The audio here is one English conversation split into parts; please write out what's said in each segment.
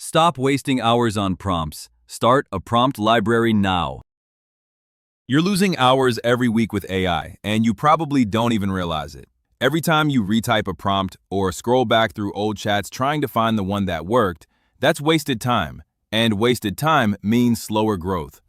Stop wasting hours on prompts. Start a prompt library now. You're losing hours every week with AI, and you probably don't even realize it. Every time you retype a prompt or scroll back through old chats trying to find the one that worked, that's wasted time. And wasted time means slower growth.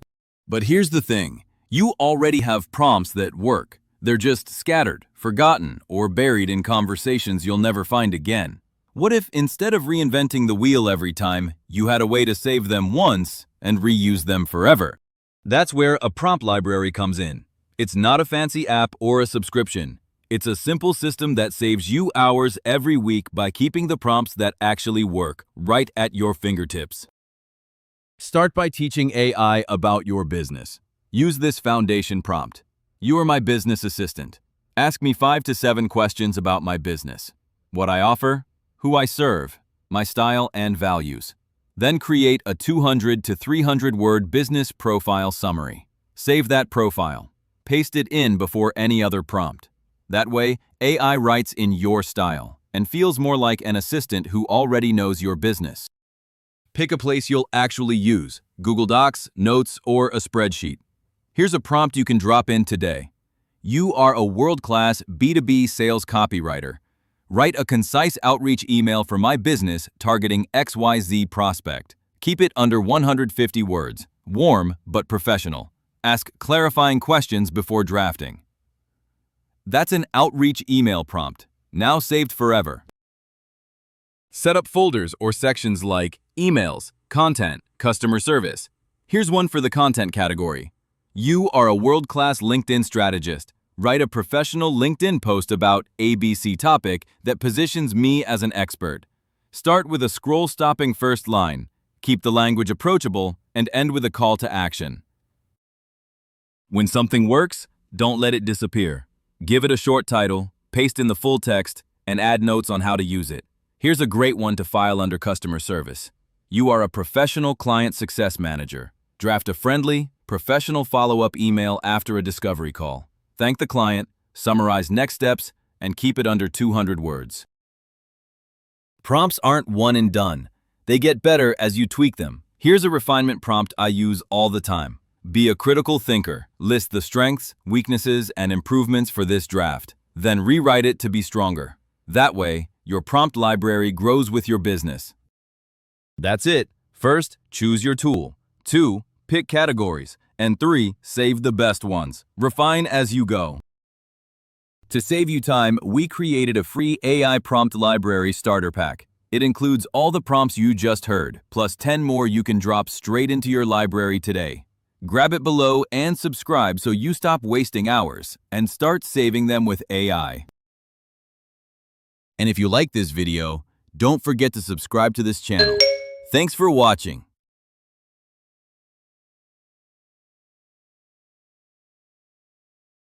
But here's the thing. You already have prompts that work. They're just scattered, forgotten, or buried in conversations you'll never find again. What if instead of reinventing the wheel every time, you had a way to save them once and reuse them forever? That's where a prompt library comes in. It's not a fancy app or a subscription. It's a simple system that saves you hours every week by keeping the prompts that actually work right at your fingertips. Start by teaching AI about your business. Use this foundation prompt. You are my business assistant. Ask me 5 to 7 questions about my business. What I offer, who I serve, my style and values. Then create a 200 to 300 word business profile summary. Save that profile. Paste it in before any other prompt. That way, AI writes in your style and feels more like an assistant who already knows your business. Pick a place you'll actually use, Google Docs, Notes, or a spreadsheet. Here's a prompt you can drop in today. You are a world-class B2B sales copywriter. Write a concise outreach email for my business targeting XYZ prospect. Keep it under 150 words, warm but professional. Ask clarifying questions before drafting. That's an outreach email prompt, now saved forever. Set up folders or sections like emails, content, customer service. Here's one for the content category. You are a world-class LinkedIn strategist. Write a professional LinkedIn post about ABC topic that positions me as an expert. Start with a scroll-stopping first line. Keep the language approachable and end with a call to action. When something works, don't let it disappear. Give it a short title, paste in the full text, and add notes on how to use it. Here's a great one to file under customer service. You are a professional client success manager. Draft a friendly, professional follow-up email after a discovery call. Thank the client, summarize next steps, and keep it under 200 words. Prompts aren't one and done. They get better as you tweak them. Here's a refinement prompt I use all the time. Be a critical thinker. List the strengths, weaknesses, and improvements for this draft. Then rewrite it to be stronger. That way, your prompt library grows with your business. That's it. First, choose your tool. 2, pick categories. And 3, save the best ones. Refine as you go. To save you time, we created a free AI prompt library starter pack. It includes all the prompts you just heard, plus 10 more you can drop straight into your library today. Grab it below and subscribe so you stop wasting hours and start saving them with AI. And if you like this video, don't forget to subscribe to this channel. Thanks for watching.